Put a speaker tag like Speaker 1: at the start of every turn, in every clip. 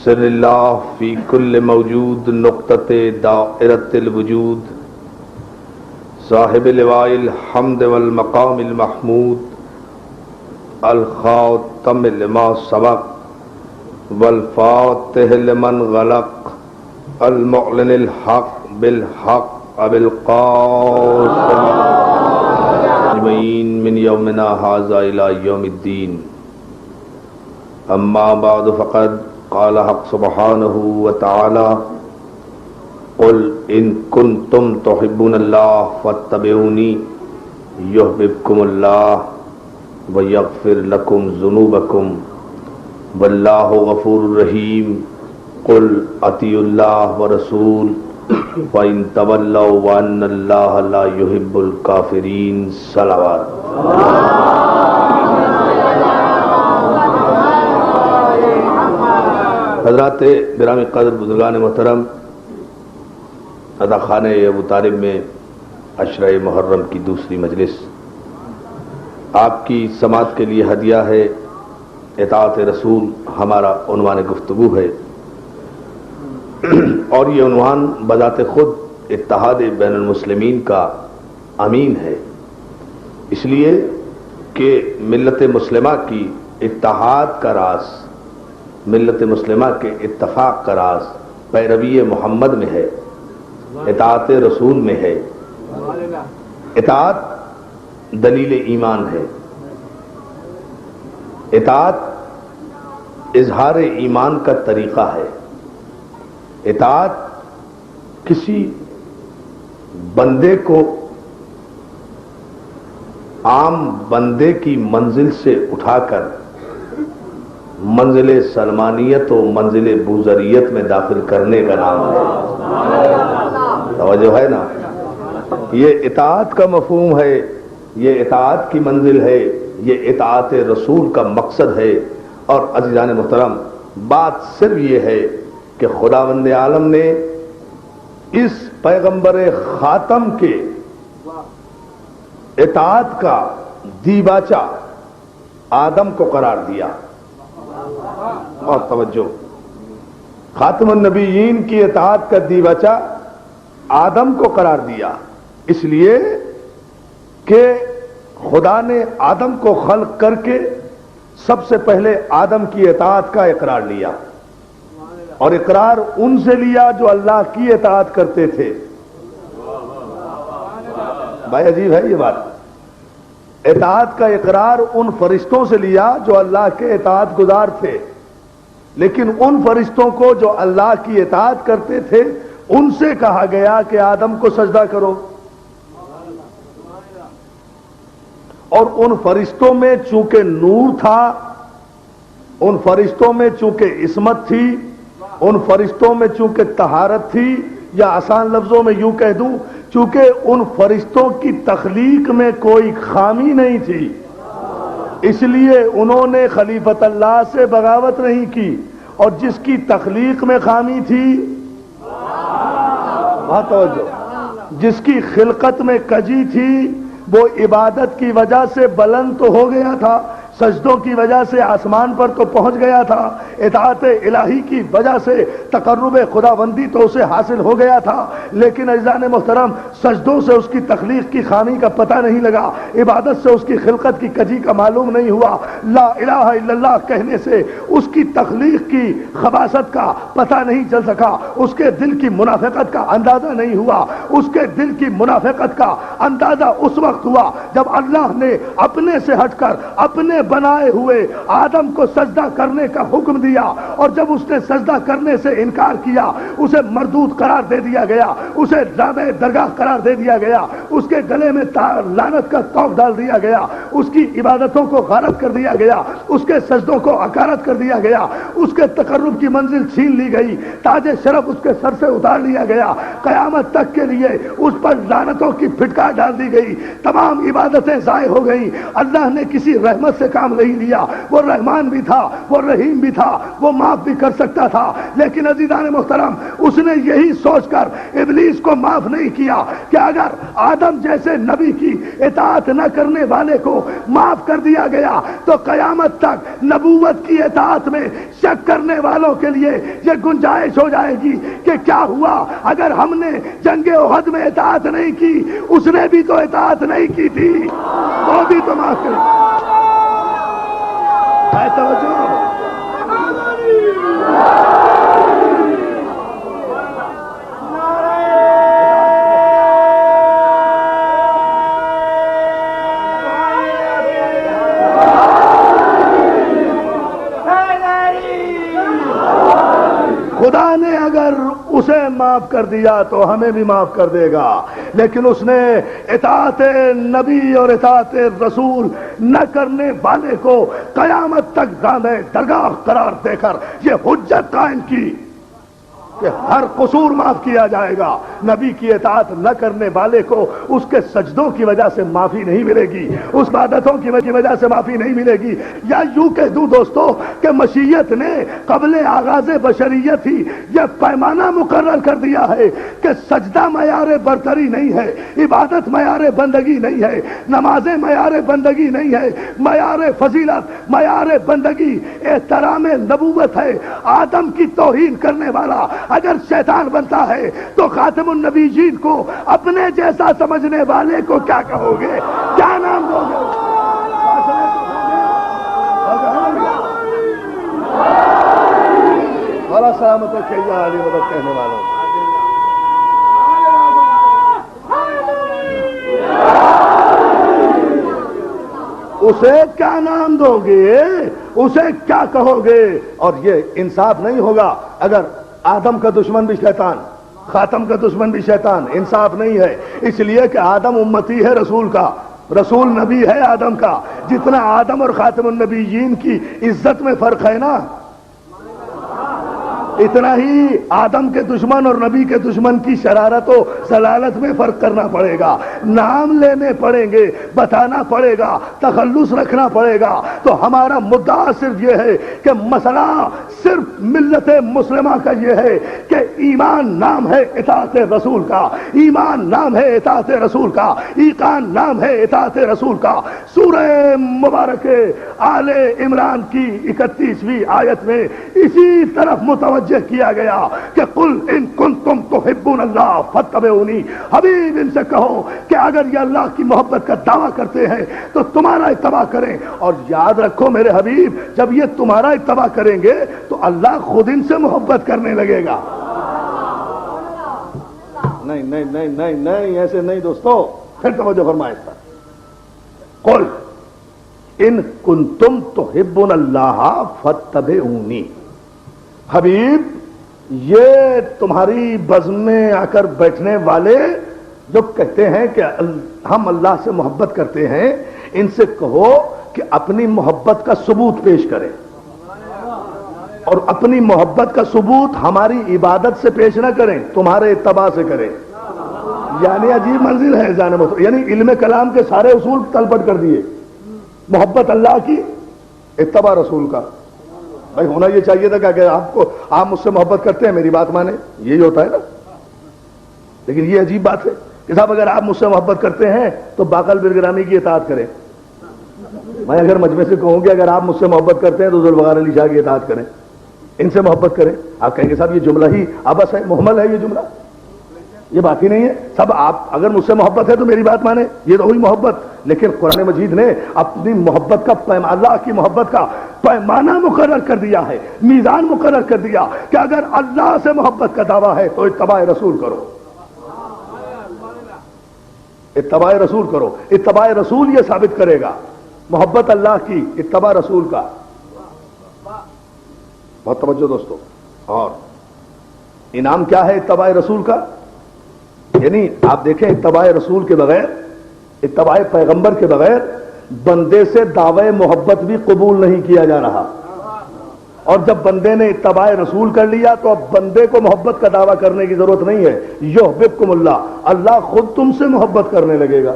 Speaker 1: سر اللہ فی کل موجود نقطۃ دائرۃ الوجود صاحب لواء الحمد والمقام المحمود الخاتم لما سبق والفاتح لمن غلق المعلن الحق بالحق ابو القاسم اجمعین من یومنا ھذا الی یوم الدین اما بعد فقد قال حق سبحانہ وتعالی قل ان کنتم تحبون اللہ فاتبعونی یحببکم اللہ ویغفر لکم ذنوبکم واللہ غفور رحیم قل اطیعوا اللہ ورسول وَإِن تَوَلَّوْا وَأَنَّ اللَّهَ لَا يُحِبُّ الْكَافِرِينَ صلوات۔ حضرات گرامی قدر بزرگان محترم، اداخانہ ابو طالب میں عشرہ محرم کی دوسری مجلس آپ کی سماعت کے لیے ہدیہ ہے۔ اطاعت رسول ہمارا عنوان گفتگو ہے، اور یہ عنوان بذات خود اتحاد بین المسلمین کا امین ہے، اس لیے کہ ملت مسلمہ کی اتحاد کا راز، ملت مسلمہ کے اتفاق کا راز پیروی محمد میں ہے، اطاعت رسول میں ہے۔ اطاعت دلیل ایمان ہے، اطاعت اظہار ایمان کا طریقہ ہے۔ اطاعت کسی بندے کو عام بندے کی منزل سے اٹھا کر منزل سلمانیت و منزل بوذریت میں داخل کرنے کا نام ہے۔ توجہ ہے نا، یہ اطاعت کا مفہوم ہے، یہ اطاعت کی منزل ہے، یہ اطاعت رسول کا مقصد ہے۔ اور عزیزان محترم، بات صرف یہ ہے کہ خداوند عالم نے اس پیغمبر خاتم کے اطاعت کا دیباچہ آدم کو قرار دیا۔ اور توجہ، خاتم النبیین کی اطاعت کا دیباچہ آدم کو قرار دیا، اس لیے کہ خدا نے آدم کو خلق کر کے سب سے پہلے آدم کی اطاعت کا اقرار لیا، اور اقرار ان سے لیا جو اللہ کی اطاعت کرتے تھے۔ بھائی عجیب ہے یہ بات، اطاعت کا اقرار ان فرشتوں سے لیا جو اللہ کے اطاعت گزار تھے، لیکن ان فرشتوں کو جو اللہ کی اطاعت کرتے تھے ان سے کہا گیا کہ آدم کو سجدہ کرو، اور ان فرشتوں میں چونکہ نور تھا، ان فرشتوں میں چونکہ عصمت تھی، ان فرشتوں میں چونکہ طہارت تھی، یا آسان لفظوں میں یوں کہہ دوں چونکہ ان فرشتوں کی تخلیق میں کوئی خامی نہیں تھی، اس لیے انہوں نے خلیفت اللہ سے بغاوت نہیں کی، اور جس کی تخلیق میں خامی تھی، بہت توجہ، جس کی خلقت میں کجی تھی، وہ عبادت کی وجہ سے بلند تو ہو گیا تھا، سجدوں کی وجہ سے آسمان پر تو پہنچ گیا تھا، اطاعت الہی کی وجہ سے تقرب خداوندی تو اسے حاصل ہو گیا تھا، لیکن عزیزان محترم، سجدوں سے اس کی تخلیق کی خامی کا پتہ نہیں لگا، عبادت سے اس کی خلقت کی کجی کا معلوم نہیں ہوا، لا الہ الا اللہ کہنے سے اس کی تخلیق کی خباثت کا پتہ نہیں چل سکا، اس کے دل کی منافقت کا اندازہ نہیں ہوا۔ اس کے دل کی منافقت کا اندازہ اس وقت ہوا جب اللہ نے اپنے سے ہٹ کر اپنے بنائے ہوئے آدم کو سجدہ کرنے کا حکم دیا، اور جب اس نے سجدہ کرنے سے انکار کیا اسے مردود قرار دے دیا گیا، اسے لعنت درگاہ قرار دے دیا گیا، اس کے گلے میں لعنت کا توق ڈال دیا گیا، اس کی عبادتوں کو غارت کر دیا گیا، اس کے سجدوں کو اکارت کر دیا گیا، اس کے تقرب کی منزل چھین لی گئی، تاج شرف اس کے سر سے اتار لیا گیا، قیامت تک کے لیے اس پر لعنتوں کی پھٹکار ڈال دی گئی، تمام عبادتیں ضائع ہو گئی۔ اللہ نے کسی رحمت سے کام نہیں لیا. وہ رحمان بھی تھا, وہ رحیم بھی تھا, وہ معاف بھی کر سکتا تھا. لیکن عزیزان محترم, اس نے یہی سوچ کر ابلیس کو معاف نہیں کیا کہ اگر آدم جیسے نبی کی اطاعت نہ کرنے والے کو معاف کر دیا گیا تو قیامت تک نبوت کی اطاعت میں شک کرنے والوں کے لیے یہ گنجائش ہو جائے گی کہ کیا ہوا اگر ہم نے جنگ احد میں اطاعت نہیں کی, اس نے بھی تو اطاعت نہیں کی تھی, وہ بھی تو معاف کرے. توجہ خدا نے اگر اسے معاف کر دیا تو ہمیں بھی معاف کر دے گا. لیکن اس نے اطاعت نبی اور اطاعت رسول نہ کرنے والے کو قیامت تک دامے درگاہ قرار دے کر یہ حجت قائم کی کہ ہر قصور معاف کیا جائے گا. نبی کی اطاعت نہ کرنے والے کو اس کے سجدوں کی وجہ سے معافی نہیں ملے گی, اس عبادتوں کی وجہ سے معافی نہیں ملے گی. یا یوں کہہ دوں دوستو کہ مشیت نے قبل آغاز بشریت ہی یہ پیمانہ مقرر کر دیا ہے کہ سجدہ معیار برتری نہیں ہے, عبادت معیار بندگی نہیں ہے, نمازیں معیار بندگی نہیں ہے, معیار فضیلت معیار بندگی احترام نبوت ہے. آدم کی توہین کرنے والا اگر شیطان بنتا ہے تو خاتم النبیین کو اپنے جیسا سمجھنے والے کو کیا کہو گے, کیا نام دو گے؟ بڑا سلامت رکھیے علی مدد کہنے والوں. اسے کیا نام دو گے, اسے کیا کہو گے؟ اور یہ انصاف نہیں ہوگا اگر آدم کا دشمن بھی شیطان, خاتم کا دشمن بھی شیطان. انصاف نہیں ہے, اس لیے کہ آدم امتی ہے رسول کا, رسول نبی ہے آدم کا. جتنا آدم اور خاتم النبیین کی عزت میں فرق ہے نا, اتنا ہی آدم کے دشمن اور نبی کے دشمن کی شرارت و ضلالت میں فرق کرنا پڑے گا. نام لینے پڑیں گے, بتانا پڑے گا, تخلص رکھنا پڑے گا. تو ہمارا مدعا صرف یہ ہے کہ مسئلہ صرف ملت مسلمہ کا یہ ہے کہ ایمان نام ہے اطاعت رسول کا, ایمان نام ہے اطاعت رسول کا, ایقان نام ہے اطاعت رسول کا. سورہ مبارک آل عمران کی 31ویں آیت میں اسی طرف متوجہ کیا گیا کہ قل ان کنتم تحبون اللہ فاتبعونی. حبیب ان سے کہو کہ اگر یہ اللہ کی محبت کا دعویٰ کرتے ہیں تو تمہارا اتباع کریں. اور یاد رکھو میرے حبیب, جب یہ تمہارا اتباع کریں گے تو اللہ خود ان سے محبت کرنے لگے گا. نہیں نہیں نہیں نہیں نہیں, ایسے نہیں دوستو, پھر توجہ فرمائیں اس پر. قل ان کنتم تحبون اللہ فاتبعونی. حبیب, یہ تمہاری بزم میں آ کر بیٹھنے والے جو کہتے ہیں کہ ہم اللہ سے محبت کرتے ہیں, ان سے کہو کہ اپنی محبت کا ثبوت پیش کریں, اور اپنی محبت کا ثبوت ہماری عبادت سے پیش نہ کریں, تمہارے اتباع سے کریں. یعنی عجیب منزل ہے جانے میں, یعنی علم کلام کے سارے اصول تلپٹ کر دیے. محبت اللہ کی, اتباع رسول کا. بھائی ہونا یہ چاہیے تھا کہ آپ مجھ سے محبت کرتے ہیں میری بات مانیں, یہی ہوتا ہے نا. لیکن یہ عجیب بات ہے کہ صاحب اگر آپ مجھ سے محبت کرتے ہیں تو باقل برگرامی کی اطاعت کریں. میں اگر مجمع سے کہوں کہ اگر آپ مجھ سے محبت کرتے ہیں تو ذوالفقار علی شاہ کی اطاعت کریں, ان سے محبت کریں. آپ کہیں گے صاحب یہ جملہ ہی ابس ہے, محمل ہے, یہ جملہ یہ بات ہی نہیں ہے. سب آپ اگر مجھ سے محبت ہے تو میری بات مانیں, یہ تو ہوئی محبت. لیکن قرآن مجید نے اپنی محبت کا اللہ کی محبت کا پیمانہ مقرر کر دیا ہے, میزان مقرر کر دیا کہ اگر اللہ سے محبت کا دعویٰ ہے تو اتباع رسول کرو, اتباع رسول کرو. اتباع رسول یہ ثابت کرے گا محبت اللہ کی, اتباع رسول کا. بہت توجہ دوستو. اور انعام کیا ہے اتباع رسول کا؟ یعنی آپ دیکھیں اتباع رسول کے بغیر, اتباع پیغمبر کے بغیر بندے سے دعوی محبت بھی قبول نہیں کیا جا رہا. اور جب بندے نے اتباع رسول کر لیا تو اب بندے کو محبت کا دعویٰ کرنے کی ضرورت نہیں ہے. یحببکم اللہ, اللہ خود تم سے محبت کرنے لگے گا.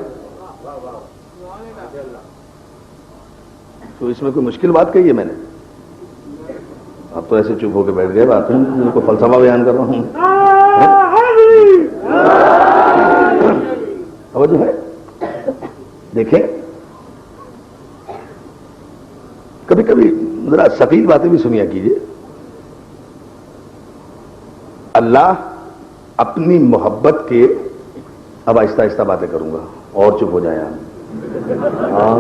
Speaker 2: تو اس میں کوئی مشکل بات کہی ہے میں نے؟ اب تو ایسے چپ ہو کے بیٹھ گئے، بات میں کو فلسفہ بیان کر رہا ہوں. توجہ ہے؟ دیکھیں کبھی کبھی ذرا ثقیل باتیں بھی سنیا کیجیے. اللہ اپنی محبت کے، اب آہستہ آہستہ باتیں کروں گا اور چپ ہو جائیں آپ. ہاں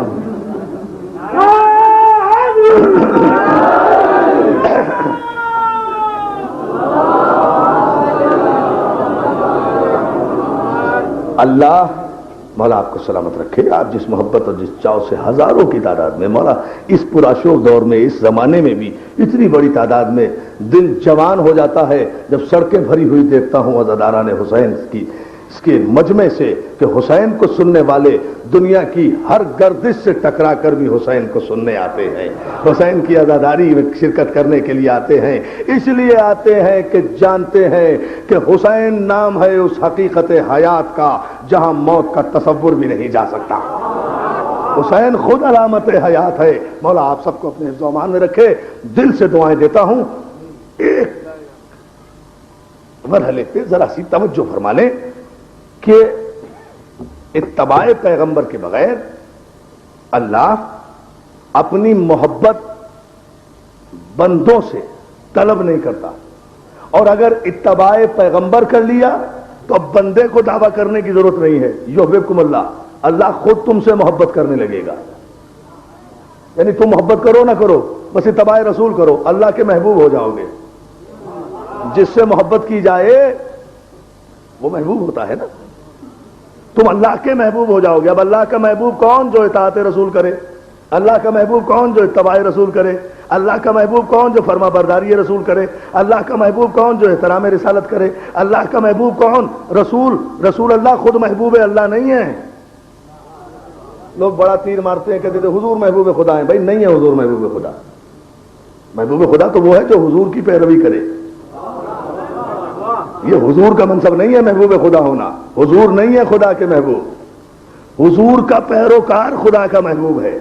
Speaker 2: اللہ مولا آپ کو سلامت رکھے. آپ جس محبت اور جس چاؤ سے ہزاروں کی تعداد میں مولا اس پراشور دور میں، اس زمانے میں بھی اتنی بڑی تعداد میں دل جوان ہو جاتا ہے جب سڑکیں بھری ہوئی دیکھتا ہوں عزاداران حسین کی اس کے مجمع سے، کہ حسین کو سننے والے دنیا کی ہر گردش سے ٹکرا کر بھی حسین کو سننے آتے ہیں، حسین کی عزاداری میں شرکت کرنے کے لیے آتے ہیں. اس لیے آتے ہیں کہ جانتے ہیں کہ حسین نام ہے اس حقیقت حیات کا جہاں موت کا تصور بھی نہیں جا سکتا. حسین خود علامت حیات ہے. مولا آپ سب کو اپنے حفظ و امان میں رکھے. دل سے دعائیں دیتا ہوں. ایک مرحلے پہ ذرا سی توجہ فرما لیں کہ اتباع پیغمبر کے بغیر اللہ اپنی محبت بندوں سے طلب نہیں کرتا، اور اگر اتباع پیغمبر کر لیا تو اب بندے کو دعویٰ کرنے کی ضرورت نہیں ہے. یحببکم اللہ، اللہ خود تم سے محبت کرنے لگے گا. یعنی تم محبت کرو نہ کرو، بس اتباع رسول کرو، اللہ کے محبوب ہو جاؤ گے. جس سے محبت کی جائے وہ محبوب ہوتا ہے نا. تم اللہ کے محبوب ہو جاؤ گے. اب اللہ کا محبوب کون جو اطاعت رسول کرے؟ اللہ کا محبوب کون جو اتباع رسول کرے؟ اللہ کا محبوب کون جو فرما برداری رسول کرے؟ اللہ کا محبوب کون جو احترام رسالت کرے؟ اللہ کا محبوب کون؟ رسول اللہ خود محبوب اللہ نہیں ہے. لوگ بڑا تیر مارتے ہیں، کہتے تھے حضور محبوب خدا ہیں. بھائی نہیں ہے حضور محبوب خدا. محبوب خدا تو وہ ہے جو حضور کی پیروی کرے. یہ حضور کا منصب نہیں ہے محبوب خدا ہونا. حضور نہیں ہے خدا کے محبوب. حضور کا پیروکار خدا کا محبوب ہے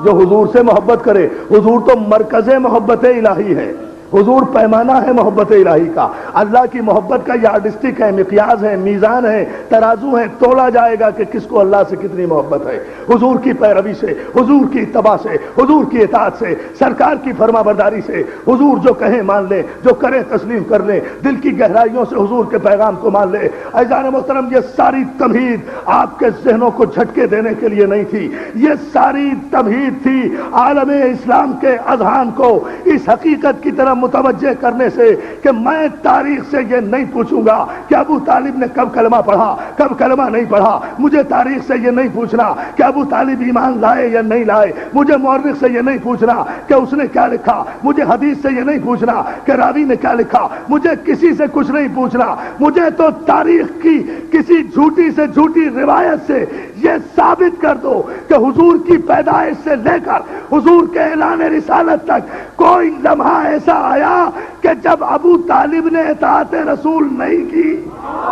Speaker 2: جو حضور سے محبت کرے. حضور تو مرکز محبت الہی ہے. حضور پیمانہ ہے محبت الہی کا. اللہ کی محبت کا یارڈسٹک ہے، مقیاس ہے، میزان ہے، ترازو ہے. تولا جائے گا کہ کس کو اللہ سے کتنی محبت ہے. حضور کی پیروی سے، حضور کی اتباع سے، حضور کی اطاعت سے، سرکار کی فرما برداری سے. حضور جو کہیں مان لیں، جو کریں تسلیم کر لیں. دل کی گہرائیوں سے حضور کے پیغام کو مان لیں. عزیزان محترم، یہ ساری تمہید آپ کے ذہنوں کو جھٹکے دینے کے لیے نہیں تھی. یہ ساری تمہید تھی عالم اسلام کے اذہان کو اس حقیقت کی طرف متوجہ کرنے سے کہ میں تاریخ سے یہ نہیں پوچھوں گا کہ ابو طالب نے کب کلمہ پڑھا، کب کلمہ نہیں پڑھا. مجھے تاریخ سے یہ نہیں پوچھنا کہ ابو طالب ایمان لائے یا نہیں لائے. مجھے مورخ سے یہ نہیں پوچھنا کہ اس نے کیا لکھا. مجھے حدیث سے یہ نہیں پوچھنا کہ راوی نے کیا لکھا. مجھے کسی سے کچھ نہیں پوچھنا. مجھے تو تاریخ کی کسی جھوٹی سے جھوٹی روایت سے یہ ثابت کر دو کہ حضور کی پیدائش سے لے کر حضور کے اعلان رسالت تک کوئی لمحہ ایسا آیا کہ جب ابو طالب نے اطاعت رسول نہیں کی.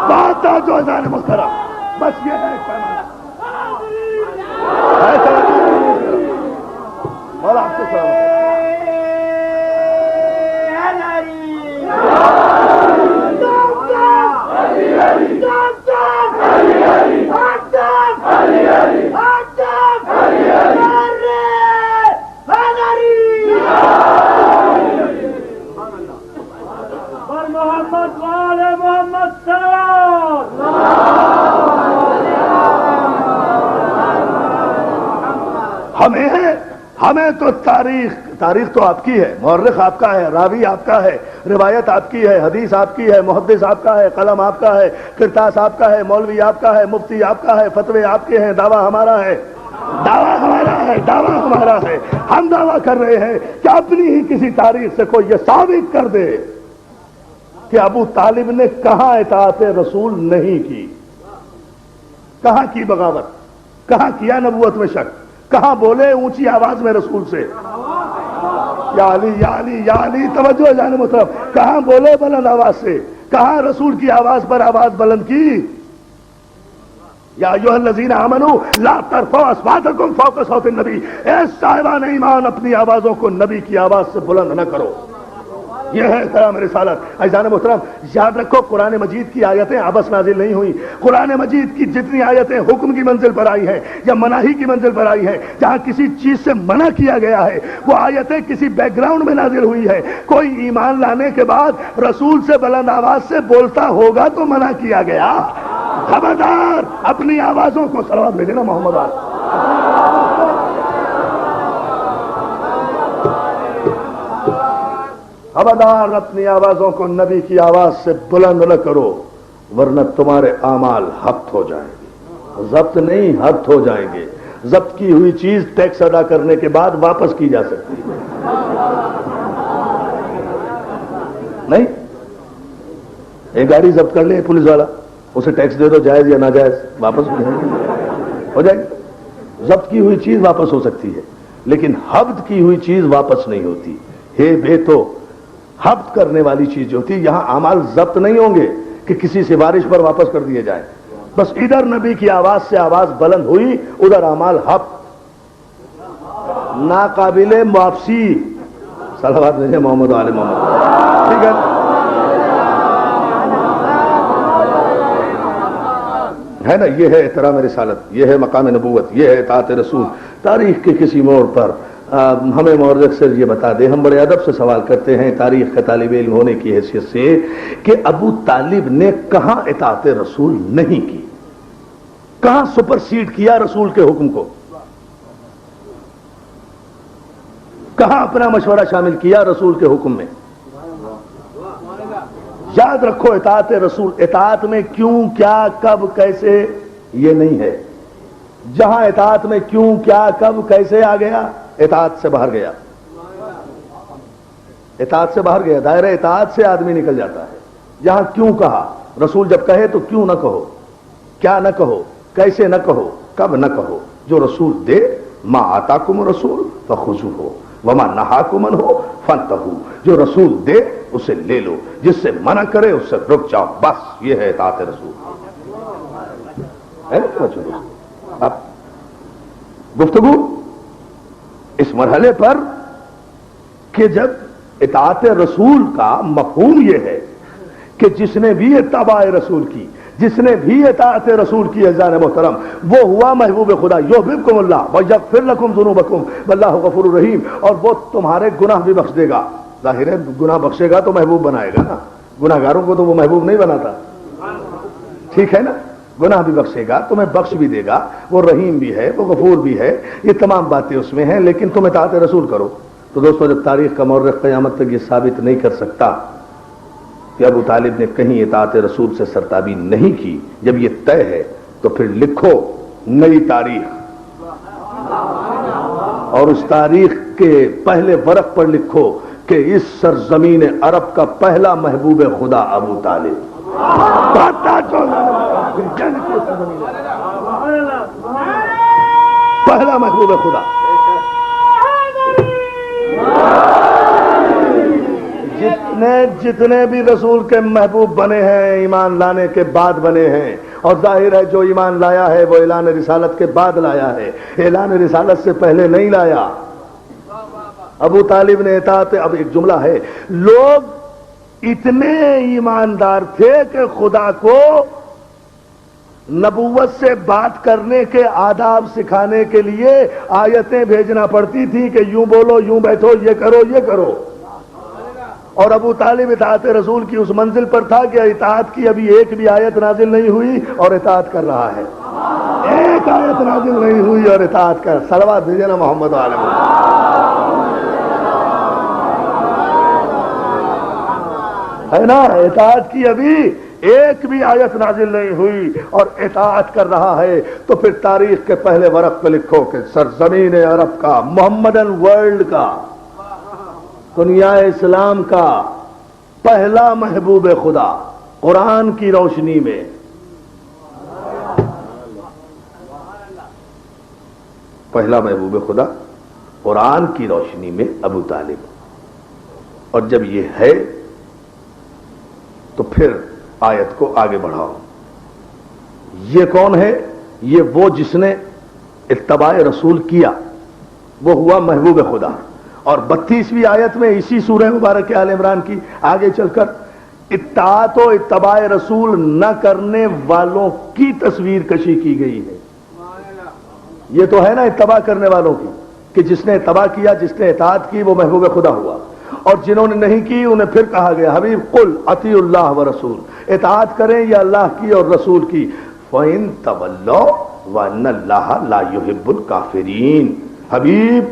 Speaker 2: بات جو عزیزان محترم، بس یہ ہے ایک پیمانہ. مولا آپ کو سلام. ہمیں تو تاریخ تو آپ کی ہے، مورخ آپ کا ہے، راوی آپ کا ہے، روایت آپ کی ہے، حدیث آپ کی ہے، محدث آپ کا ہے، قلم آپ کا ہے، کرتاس آپ کا ہے، مولوی آپ کا ہے، مفتی آپ کا ہے، فتوے آپ کے ہیں. دعویٰ ہمارا ہے، دعویٰ ہمارا ہے، دعویٰ ہمارا ہے. ہم دعویٰ کر رہے ہیں کہ اپنی ہی کسی تاریخ سے کوئی یہ ثابت کر دے کہ ابو طالب نے کہاں اطاعت رسول نہیں کی، کہاں کی بغاوت، کہاں کیا نبوت میں شک، کہاں بولے اونچی آواز میں رسول سے یا علی یا علی یا علی. توجہ جانے مطلب کہاں بولے بلند آواز سے، کہاں رسول کی آواز پر آواز بلند کی.
Speaker 1: یا ایھا الذین آمنوا لا ترفعوا اصواتکم فوق صوت النبی، اے صاحبان ایمان اپنی آوازوں کو نبی کی آواز سے بلند نہ کرو. یہ ہے احترام رسالت. عزیزان محترم، یاد رکھو قرآن مجید کی آیتیں ابس نازل نہیں ہوئی. قرآن مجید کی جتنی آیتیں حکم کی منزل پر آئی ہیں یا مناہی کی منزل پر آئی ہیں، جہاں کسی چیز سے منع کیا گیا ہے، وہ آیتیں کسی بیک گراؤنڈ میں نازل ہوئی ہے. کوئی ایمان لانے کے بعد رسول سے بلند آواز سے بولتا ہوگا تو منع کیا گیا. خبردار اپنی آوازوں کو صلوات بھیجے نا محمد آل. خبردار اپنی آوازوں کو نبی کی آواز سے بلند نہ کرو، ورنہ تمہارے اعمال ہفت ہو جائیں گے. ضبط نہیں، ہفت ہو جائیں گے. ضبط کی ہوئی چیز ٹیکس ادا کرنے کے بعد واپس کی جا سکتی ہے. نہیں، ایک گاڑی ضبط کر لے پولیس والا، اسے ٹیکس دے دو، جائز یا ناجائز، واپس ہو جائے گی. ضبط کی ہوئی چیز واپس ہو سکتی ہے، لیکن ہفت کی ہوئی چیز واپس نہیں ہوتی. ہے بے تو ہفت کرنے والی چیز جو ہوتی، یہاں اعمال ضبط نہیں ہوں گے کہ کسی سفارش پر واپس کر دیے جائیں. بس ادھر نبی کی آواز سے آواز بلند ہوئی، ادھر اعمال ہفت، ناقابل واپسی. صلوات بھیجیں محمد و آل محمد. ٹھیک ہے، ہے نا. یہ ہے احترام رسالت، یہ ہے مقام نبوت، یہ ہے اطاعت رسول. تاریخ کے کسی موڑ پر ہمیں مورخ سے یہ بتا دے، ہم بڑے ادب سے سوال کرتے ہیں تاریخ کا طالب علم ہونے کی حیثیت سے، کہ ابو طالب نے کہاں اطاعت رسول نہیں کی، کہاں سپرسیڈ کیا رسول کے حکم کو، کہاں اپنا مشورہ شامل کیا رسول کے حکم میں. یاد رکھو، اطاعت رسول، اطاعت میں کیوں، کیا، کب، کیسے، یہ نہیں ہے. جہاں اطاعت میں کیوں، کیا، کب، کیسے آ گیا، اطاعت سے باہر گیا. اطاعت سے باہر گیا، دائرہ اطاعت سے آدمی نکل جاتا ہے. جہاں کیوں کہا، رسول جب کہے تو کیوں نہ کہو، کیا نہ کہو، کیسے نہ کہو، کب نہ کہو. جو رسول دے، ما آتاکم رسول فخذوہ وما نہاکم عنہ فانتہوا. جو رسول دے اسے لے لو، جس سے منع کرے اس سے رک جاؤ. بس یہ ہے اطاعت رسول. اب گفتگو اس مرحلے پر کہ جب اطاعت رسول کا مفہوم یہ ہے کہ جس نے بھی اتباع رسول کی، جس نے بھی اطاعت رسول کی، عزیزان محترم، وہ ہوا محبوب خدا. یحببکم اللہ ویغفر لکم ذنوبکم واللہ غفور رحیم. اور وہ تمہارے گناہ بھی بخش دے گا. ظاہر ہے گناہ بخشے گا تو محبوب بنائے گا نا. گناہ گاروں کو تو وہ محبوب نہیں بناتا. ٹھیک ہے نا. گناہ بھی بخشے گا، تمہیں بخش بھی دے گا، وہ رحیم بھی ہے، وہ غفور بھی ہے. یہ تمام باتیں اس میں ہیں، لیکن تم اطاعت رسول کرو. تو دوستو، جب تاریخ کا مورخ قیامت تک یہ ثابت نہیں کر سکتا کہ ابو طالب نے کہیں اطاعت رسول سے سرتابی نہیں کی، جب یہ طے ہے تو پھر لکھو نئی تاریخ، اور اس تاریخ کے پہلے ورق پر لکھو کہ اس سرزمین عرب کا پہلا محبوب خدا ابو طالب. پہلا محبوب خدا. جتنے بھی رسول کے محبوب بنے ہیں ایمان لانے کے بعد بنے ہیں. اور ظاہر ہے جو ایمان لایا ہے وہ اعلان رسالت کے بعد لایا ہے، اعلان رسالت سے پہلے نہیں لایا. ابو طالب نے اطاعت، اب ایک جملہ ہے، لوگ اتنے ایماندار تھے کہ خدا کو نبوت سے بات کرنے کے آداب سکھانے کے لیے آیتیں بھیجنا پڑتی تھی کہ یوں بولو، یوں بیٹھو، یہ کرو، یہ کرو. اور ابو طالب اطاعت رسول کی اس منزل پر تھا کہ اطاعت کی ابھی ایک بھی آیت نازل نہیں ہوئی اور اطاعت کر رہا ہے. ایک آیت نازل نہیں ہوئی اور اطاعت کر. صلوات بھیجے نا محمد و آل محمد. ہے نا. اطاعت کی ابھی ایک بھی آیت نازل نہیں ہوئی اور اطاعت کر رہا ہے. تو پھر تاریخ کے پہلے ورق پہ لکھو کہ سرزمین عرب کا، محمدن ورلڈ کا، دنیا اسلام کا پہلا محبوب خدا قرآن کی روشنی میں، پہلا محبوب خدا قرآن کی روشنی میں ابو طالب. اور جب یہ ہے تو پھر آیت کو آگے بڑھاؤ. یہ کون ہے؟
Speaker 2: یہ وہ جس نے اتباع رسول کیا وہ ہوا محبوب خدا. اور 32ویں آیت میں اسی سورہ مبارک آل عمران کی آگے چل کر اطاعت و اتباع رسول نہ کرنے والوں کی تصویر کشی کی گئی ہے. یہ تو ہے نا اتباع کرنے والوں کی کہ جس نے اتباع کیا, جس نے اطاعت کی وہ محبوب خدا ہوا, اور جنہوں نے نہیں کی انہیں پھر کہا گیا حبیب قل اطیعوا اللہ ورسول, اطاعت کریں یا اللہ کی اور رسول کی. فَإِن تَوَلَّوْا وَأَنَّ اللَّهَ لَا يُحِبُّ الْكَافِرِينَ. حبیب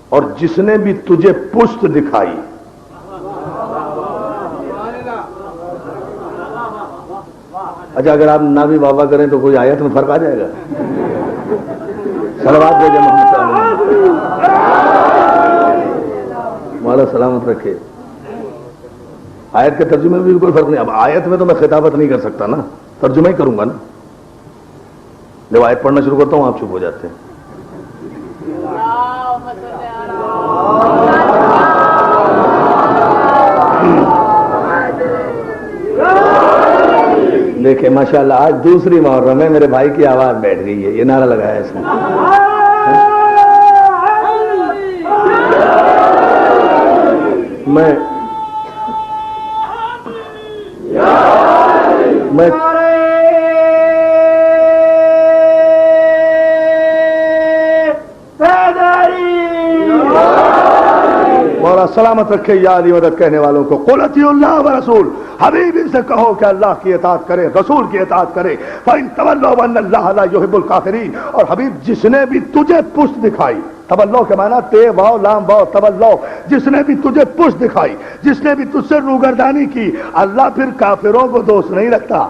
Speaker 2: اور جس نے بھی تجھے پشت دکھائی, اچھا اگر آپ نہ بھی بابا کریں تو کوئی آیت میں فرق آ جائے گا؟ صلوات بھیجیں محمد صلی اللہ علیہ وسلم. مولا سلامت رکھے. آیت کے ترجمے میں بھی کوئی فرق نہیں. اب آیت میں تو میں خطابت نہیں کر سکتا نا, ترجمہ ہی کروں گا نا. جب آیت پڑھنا شروع کرتا ہوں آپ چپ ہو جاتے ہیں. دیکھیں ماشاءاللہ آج دوسری محرم ہے, میرے بھائی کی آواز بیٹھ گئی ہے, یہ نعرہ لگایا اس نے. میں مولا سلامت رکھے یا علی مدد کہنے والوں کو. قل اطیعوا اللہ ورسول, حبیب ان سے کہو کہ اللہ کی اطاعت کرے, رسول کی اطاعت کرے. فَإِن تَوَلَّوْا وَأَنَّ اللَّهَ لَا يُحِبُّ الْكَافِرِينَ. اور حبیب جس نے بھی تجھے پشت دکھائی, تولو کے معنی تے واو لام واو تولو, جس نے بھی تجھے پشت دکھائی, جس نے بھی تجھ سے روگردانی کی, اللہ پھر کافروں کو دوست نہیں رکھتا.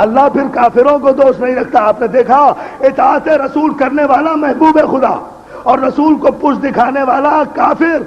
Speaker 2: اللہ پھر کافروں کو دوست نہیں رکھتا. آپ نے دیکھا اطاعت رسول کرنے والا محبوب خدا اور رسول کو پشت دکھانے والا کافر.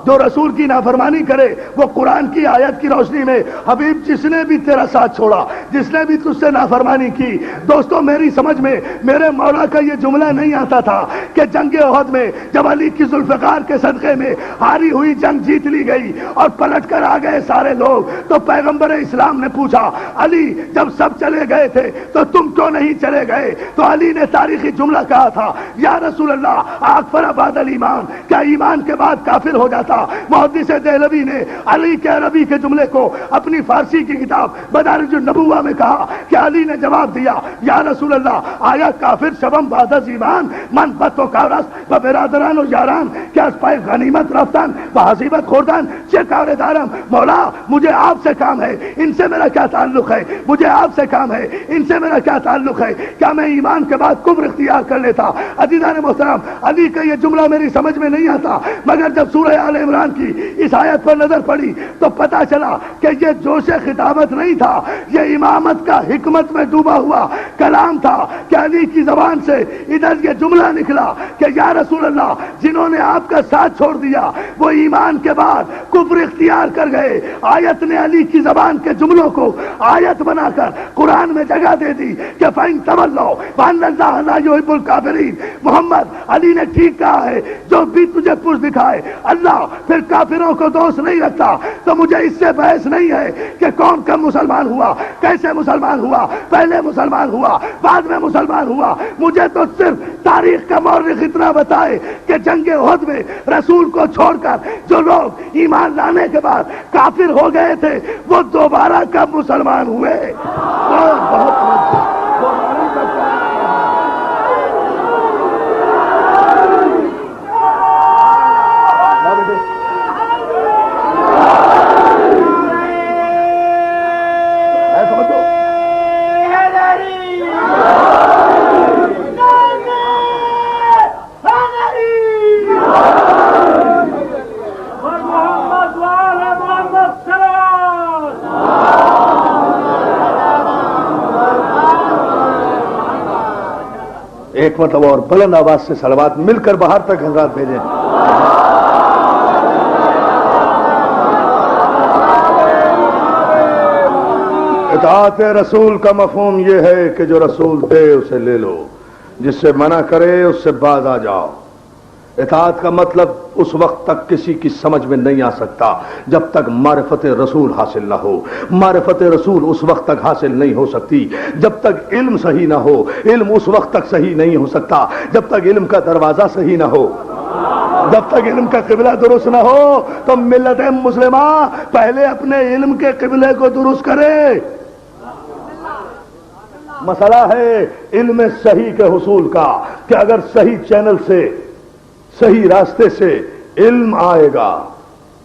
Speaker 2: جو رسول کی نافرمانی کرے وہ قرآن کی آیت کی روشنی میں حبیب جس نے بھی تیرا ساتھ چھوڑا, جس نے بھی تجھ سے نافرمانی کی. دوستو میری سمجھ میں میرے مولا کا یہ جملہ نہیں آتا تھا کہ جنگ احد میں جب علی کی ذوالفقار کے صدقے میں ہاری ہوئی جنگ جیت لی گئی اور پلٹ کر آ گئے سارے لوگ, تو پیغمبر اسلام نے پوچھا علی جب سب چلے گئے تھے تو تم کیوں نہیں چلے گئے؟ تو علی نے تاریخی جملہ کہا تھا یا رسول اللہ اکفر بعد الایمان, کیا ایمان کے بعد کافر ہو جاتا؟ محدث دہلوی نے علی کے عربی کے جملے کو اپنی فارسی کی کتاب مدارج النبوہ میں کہا کہ علی نے جواب دیا یا رسول اللہ آیا کافر شبم بعد از ایمان من بطو کارس و برادران و یاران کیا اس پائے غنیمت رفتن و حصیبت خوردن چه کار دارم؟ مولا مجھے آپ سے کام ہے, ان سے میرا کیا تعلق ہے؟ مجھے آپ سے کام ہے, ان سے میرا کیا تعلق ہے؟ کیا میں ایمان کے بعد کفر اختیار کر لیتا؟ عزیزان محترم علی کا یہ جملہ میری سمجھ میں نہیں آتا, مگر جب سورہ آل عمران کی اس آیت پر نظر پڑی تو پتا چلا کہ یہ جوش خطابت نہیں تھا, یہ امامت کا حکمت میں ڈوبا ہوا کلام تھا کہ علی کی زبان سے ادھر یہ جملہ نکلا کہ یا رسول اللہ جنہوں نے آپ کا ساتھ چھوڑ دیا وہ ایمان کے بعد کفر اختیار کر گئے. آیت نے علی کی زبان کے جملوں کو آیت بنا کر قرآن میں جگہ دے دی کہ فَإِن تَوَلَّوْا وَأَنَّ اللَّهَ لَا يُحِبُّ الْكَافِرِينَ. محمد علی نے ٹھیک کہا ہے, جو بھی تجھے پشت دکھائے اللہ پھر کافروں کو دوست نہیں رکھتا. تو مجھے اس سے بحث نہیں ہے کہ کون کب مسلمان ہوا, کیسے مسلمان ہوا, پہلے مسلمان ہوا, بعد میں مسلمان ہوا. مجھے تو صرف تاریخ کا مورخ اتنا بتائے کہ جنگ احد میں رسول کو چھوڑ کر جو لوگ ایمان لانے کے بعد کافر ہو گئے تھے وہ دوبارہ کب مسلمان ہوئے. ایک مرتبہ اور بلند آواز سے صلوات مل کر باہر تک حضرات بھیجیں. اطاعت رسول کا مفہوم یہ ہے کہ جو رسول دے اسے لے لو, جس سے منع کرے اس سے باز آ جاؤ. اطاعت کا مطلب اس وقت تک کسی کی سمجھ میں نہیں آ سکتا جب تک معرفت رسول حاصل نہ ہو. معرفت رسول اس وقت تک حاصل نہیں ہو سکتی جب تک علم صحیح نہ ہو. علم اس وقت تک صحیح نہیں ہو سکتا جب تک علم کا دروازہ صحیح نہ ہو. جب تک علم کا قبلہ درست نہ ہو تو ملت مسلمہ پہلے اپنے علم کے قبلے کو درست کرے. مسئلہ ہے علم صحیح کے حصول کا کہ اگر صحیح چینل سے صحیح راستے سے علم آئے گا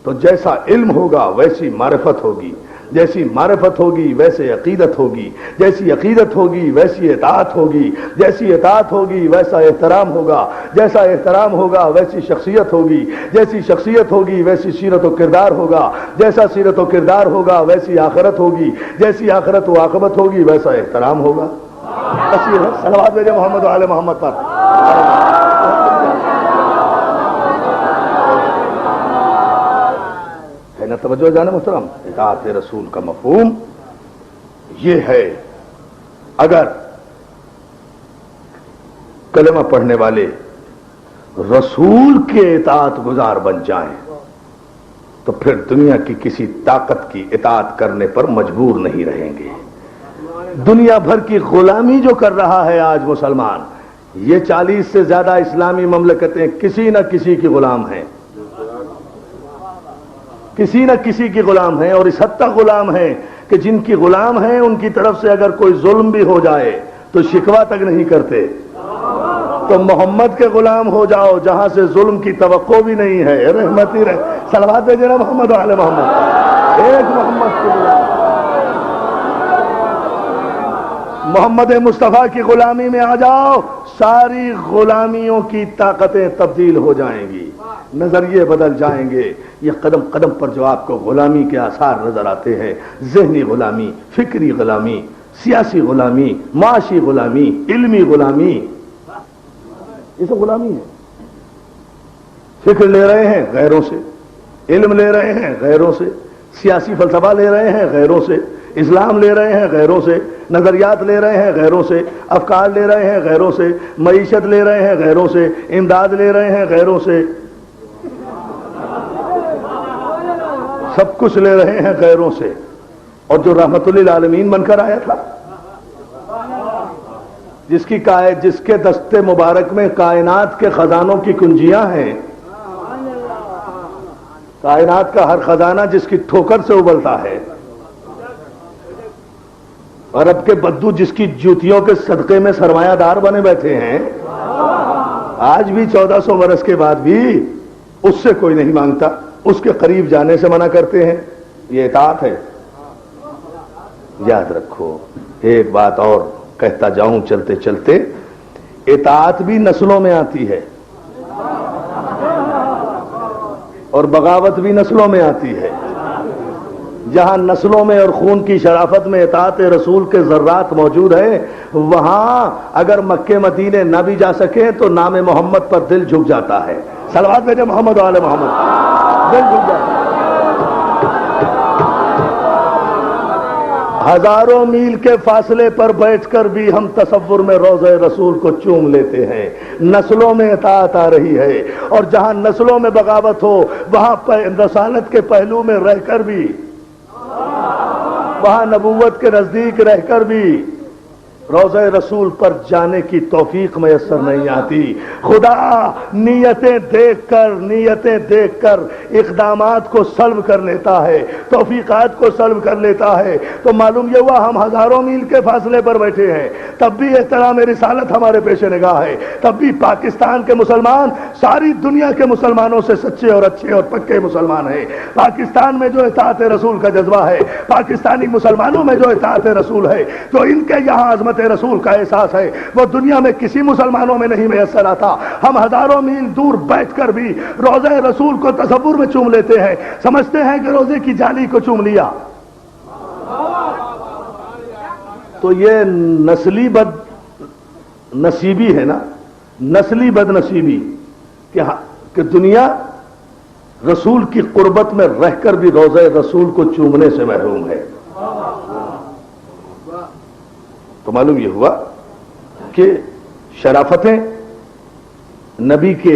Speaker 2: تو جیسا علم ہوگا ویسی معرفت ہوگی, جیسی معرفت ہوگی ویسے عقیدت ہوگی, جیسی عقیدت ہوگی ویسی اطاعت ہوگی, جیسی اطاعت ہوگی ویسا احترام ہوگا, جیسا احترام ہوگا ویسی شخصیت ہوگی, جیسی شخصیت ہوگی ویسی سیرت و کردار ہوگا, جیسا سیرت و کردار ہوگا ویسی آخرت ہوگی, جیسی آخرت و عاقبت ہوگی ویسا احترام ہوگا. صلوات بھیجے محمد و آل محمد پر. ہے نا توجہ جانے محترم. اطاعت رسول کا مفہوم یہ ہے اگر کلمہ پڑھنے والے رسول کے اطاعت گزار بن جائیں تو پھر دنیا کی کسی طاقت کی اطاعت کرنے پر مجبور نہیں رہیں گے. دنیا بھر کی غلامی جو کر رہا ہے آج مسلمان, یہ 40 سے زیادہ اسلامی مملکتیں کسی نہ کسی کی غلام ہیں, کسی نہ کسی کی غلام ہیں, اور اس حد تک غلام ہیں کہ جن کی غلام ہیں ان کی طرف سے اگر کوئی ظلم بھی ہو جائے تو شکوہ تک نہیں کرتے. تو محمد کے غلام ہو جاؤ جہاں سے ظلم کی توقع بھی نہیں ہے. رحمتی رہے. صلوات بھیجے نا محمد و آل محمد. ایک محمد کے غلام, محمد مصطفیٰ کی غلامی میں آ جاؤ, ساری غلامیوں کی طاقتیں تبدیل ہو جائیں گی, نظریے بدل جائیں گے. یہ قدم قدم پر جو آپ کو غلامی کے آثار نظر آتے ہیں, ذہنی غلامی, فکری غلامی, سیاسی غلامی, معاشی غلامی, علمی غلامی, یہ سب غلامی ہے. فکر لے رہے ہیں غیروں سے, علم لے رہے ہیں غیروں سے, سیاسی فلسفہ لے رہے ہیں غیروں سے, اسلام لے رہے ہیں غیروں سے, نظریات لے رہے ہیں غیروں سے, افکار لے رہے ہیں غیروں سے, معیشت لے رہے ہیں غیروں سے, امداد لے رہے ہیں غیروں سے, سب کچھ لے رہے ہیں غیروں سے. اور جو رحمت للعالمین بن کر آیا تھا, جس کے دستے مبارک میں کائنات کے خزانوں کی کنجیاں ہیں, کائنات کا ہر خزانہ جس کی ٹھوکر سے ابلتا ہے, عرب کے بدو جس کی جوتیوں کے صدقے میں سرمایہ دار بنے بیٹھے ہیں, آج بھی 1400 برس کے بعد بھی اس سے کوئی نہیں مانگتا, اس کے قریب جانے سے منع کرتے ہیں. یہ اطاعت ہے. یاد رکھو ایک بات اور کہتا جاؤں چلتے چلتے, اطاعت بھی نسلوں میں آتی ہے اور بغاوت بھی نسلوں میں آتی ہے. جہاں نسلوں میں اور خون کی شرافت میں اطاعت رسول کے ذرات موجود ہیں, وہاں اگر مکے مدینے نہ بھی جا سکیں تو نام محمد پر دل جھک جاتا ہے. صلوات بھیجے محمد و آل محمد. دل جھک جاتا ہے. ہزاروں میل کے فاصلے پر بیٹھ کر بھی ہم تصور میں روضہ رسول کو چوم لیتے ہیں. نسلوں میں اطاعت آ رہی ہے, اور جہاں نسلوں میں بغاوت ہو وہاں رسالت کے پہلو میں رہ کر بھی, وہاں نبوت کے نزدیک رہ کر بھی روضہ رسول پر جانے کی توفیق میسر نہیں آتی. خدا نیتیں دیکھ کر اقدامات کو سلب کر لیتا ہے, توفیقات کو سلب کر لیتا ہے. تو معلوم یہ ہوا ہم ہزاروں میل کے فاصلے پر بیٹھے ہیں, تب بھی احترام رسالت ہمارے پیش نگاہ ہے. تب بھی پاکستان کے مسلمان ساری دنیا کے مسلمانوں سے سچے اور اچھے اور پکے مسلمان ہیں. پاکستان میں جو اطاعت رسول کا جذبہ ہے, پاکستانی مسلمانوں میں جو اطاعت رسول ہے, جو ان کے یہاں عظمت رسول کا احساس ہے, وہ دنیا میں کسی مسلمانوں میں نہیں میسر آتا. ہم ہزاروں میل دور بیٹھ کر بھی روضہ رسول کو تصور میں چوم لیتے ہیں, سمجھتے ہیں کہ روزے کی جالی کو چوم لیا. تو یہ نسلی بد نصیبی ہے نا, نسلی بد نصیبی کہ دنیا رسول کی قربت میں رہ کر بھی روضہ رسول کو چومنے سے محروم ہے. تو معلوم یہ ہوا کہ شرافتیں نبی کے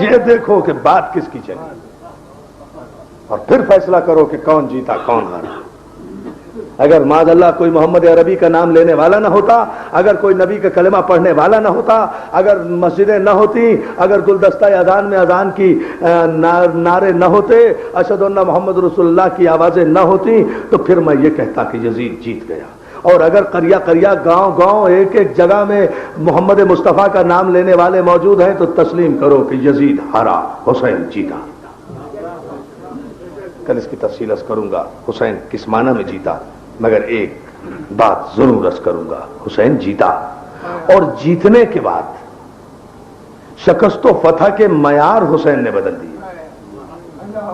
Speaker 2: یہ دیکھو کہ بات کس کی چلی اور پھر فیصلہ کرو کہ کون جیتا کون ہارا. اگر معاذ اللہ کوئی محمد عربی کا نام لینے والا نہ ہوتا، اگر کوئی نبی کا کلمہ پڑھنے والا نہ ہوتا، اگر مسجدیں نہ ہوتی، اگر گلدستہ اذان میں اذان کی نعرے نہ ہوتے، اشہد ان محمد رسول اللہ کی آوازیں نہ ہوتی، تو پھر میں یہ کہتا کہ یزید جیت گیا. اور اگر قریہ قریہ گاؤں گاؤں ایک ایک جگہ میں محمد مصطفیٰ کا نام لینے والے موجود ہیں تو تسلیم کرو کہ یزید ہارا، حسین جیتا. کل اس کی تفصیل عرض کروں گا حسین کس معنی میں جیتا، مگر ایک بات ضرور عرض کروں گا، حسین جیتا. اور جیتنے کے بعد شکست و فتح کے معیار حسین نے بدل دیے.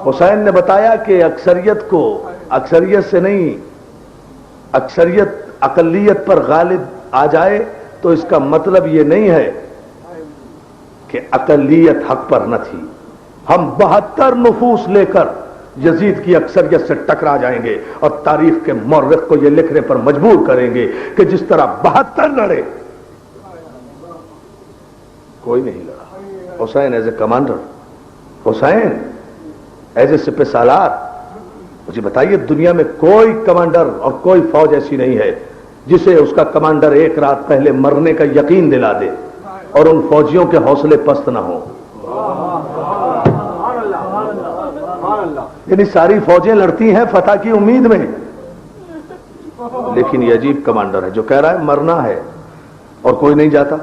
Speaker 2: حسین نے بتایا کہ اکثریت کو اکثریت سے نہیں، اکثریت اقلیت پر غالب آ جائے تو اس کا مطلب یہ نہیں ہے کہ اقلیت حق پر نہ تھی. ہم 72 نفوس لے کر یزید کی اکثریت سے ٹکرا جائیں گے اور تاریخ کے مورخ کو یہ لکھنے پر مجبور کریں گے کہ جس طرح 72 لڑے کوئی نہیں لڑا. Hussain is a commander, Hussain is a سپہ سالار. مجھے بتائیے دنیا میں کوئی کمانڈر اور کوئی فوج ایسی نہیں ہے جسے اس کا کمانڈر ایک رات پہلے مرنے کا یقین دلا دے اور ان فوجیوں کے حوصلے پست نہ ہوں. یعنی ساری فوجیں لڑتی ہیں فتح کی امید میں، لیکن یہ عجیب کمانڈر ہے جو کہہ رہا ہے مرنا ہے اور کوئی نہیں جاتا.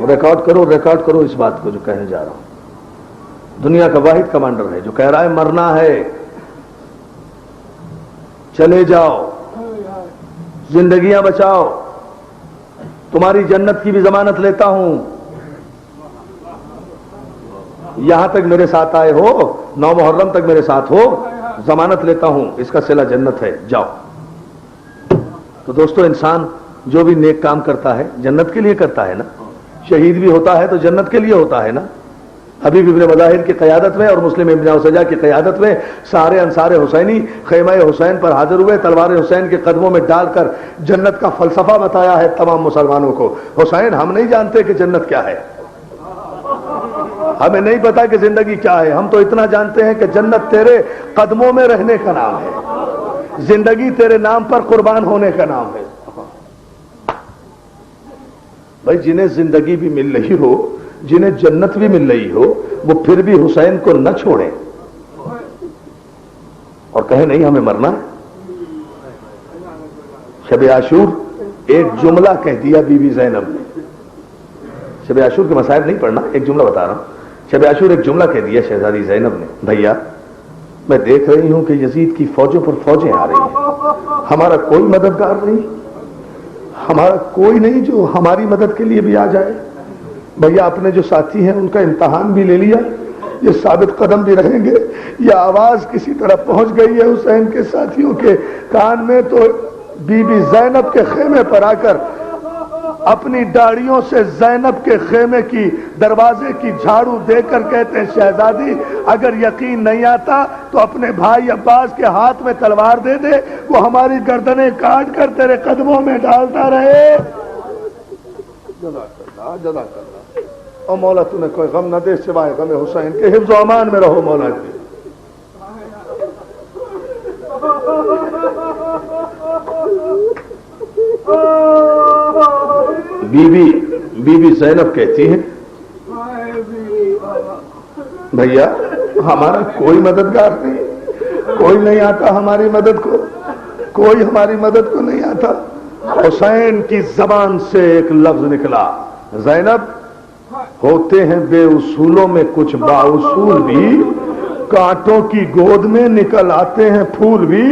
Speaker 2: ریکارڈ کرو اس بات کو جو کہنے جا رہا ہوں. دنیا کا واحد کمانڈر ہے جو کہہ رہا ہے مرنا ہے، چلے جاؤ، زندگیاں بچاؤ، تمہاری جنت کی بھی ضمانت لیتا ہوں، یہاں تک میرے ساتھ آئے ہو، 9 محرم تک میرے ساتھ ہو، ضمانت لیتا ہوں، اس کا صلہ جنت ہے، جاؤ. تو دوستو انسان جو بھی نیک کام کرتا ہے جنت کے لیے کرتا ہے نا. شہید بھی ہوتا ہے تو جنت کے لیے ہوتا ہے نا. حبیب ابن مظاہر کی قیادت میں اور مسلم ابن اوسجہ کی قیادت میں سارے انصار حسینی خیمہ حسین پر حاضر ہوئے، تلوار حسین کے قدموں میں ڈال کر جنت کا فلسفہ بتایا ہے تمام مسلمانوں کو. حسین ہم نہیں جانتے کہ جنت کیا ہے، ہمیں نہیں پتا کہ زندگی کیا ہے، ہم تو اتنا جانتے ہیں کہ جنت تیرے قدموں میں رہنے کا نام ہے، زندگی تیرے نام پر قربان ہونے کا نام ہے. بھائی جنہیں زندگی بھی مل رہی ہو، جنہیں جنت بھی مل رہی ہو، وہ پھر بھی حسین کو نہ چھوڑیں اور کہیں نہیں ہمیں مرنا. شب عاشور ایک جملہ کہہ دیا بی بی زینب نے. شب عاشور کے مسائل نہیں پڑھنا، ایک جملہ بتا رہا ہوں. شب عاشور ایک جملہ کہہ دیا شہزادی زینب نے، بھیا میں دیکھ رہی ہوں کہ یزید کی فوجوں پر فوجیں آ رہی ہیں، ہمارا کوئی مددگار نہیں، ہمارا کوئی نہیں جو ہماری مدد کے لیے بھی آ جائے. بھیا اپنے جو ساتھی ہیں ان کا امتحان بھی لے لیا، یہ ثابت قدم بھی رہیں گے. یہ آواز کسی طرح پہنچ گئی ہے حسین کے ساتھیوں کے کان میں تو بی بی زینب کے خیمے پر آ کر اپنی داڑھیوں سے زینب کے خیمے کی دروازے کی جھاڑو دے کر کہتے ہیں شہزادی اگر یقین نہیں آتا تو اپنے بھائی عباس کے ہاتھ میں تلوار دے دے، وہ ہماری گردنیں کاٹ کر تیرے قدموں میں ڈالتا رہے. جزاک اللہ. او مولا تو نے کوئی غم نہ دے سوائے غم حسین کے، حفظ و امان میں رہو مولا کی. بی بی زینب کہتی ہیں بھیا ہمارا کوئی مددگار نہیں، کوئی نہیں آتا ہماری مدد کو، کوئی ہماری مدد کو نہیں آتا. حسین کی زبان سے ایک لفظ نکلا، زینب ہوتے ہیں بے اصولوں میں کچھ بااصول بھی، کانٹوں کی گود میں نکل آتے ہیں پھول بھی.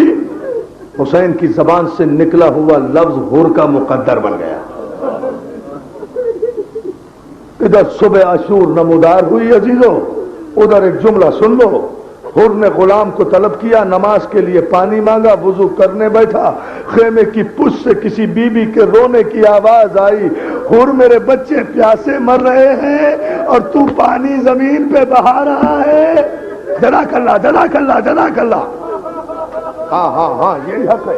Speaker 2: حسین کی زبان سے نکلا ہوا لفظ حر کا مقدر بن گیا. ادھر صبح عاشور نمودار ہوئی عزیزوں، ادھر ایک جملہ سن لو. حر نے غلام کو طلب کیا، نماز کے لیے پانی مانگا، وضو کرنے بیٹھا، خیمے کی پشت سے کسی بی بی کے رونے کی آواز آئی، حر میرے بچے پیاسے مر رہے ہیں اور تو پانی زمین پہ بہا رہا ہے. جزاک اللہ جزاک اللہ جزاک اللہ. ہاں یہی حق ہے.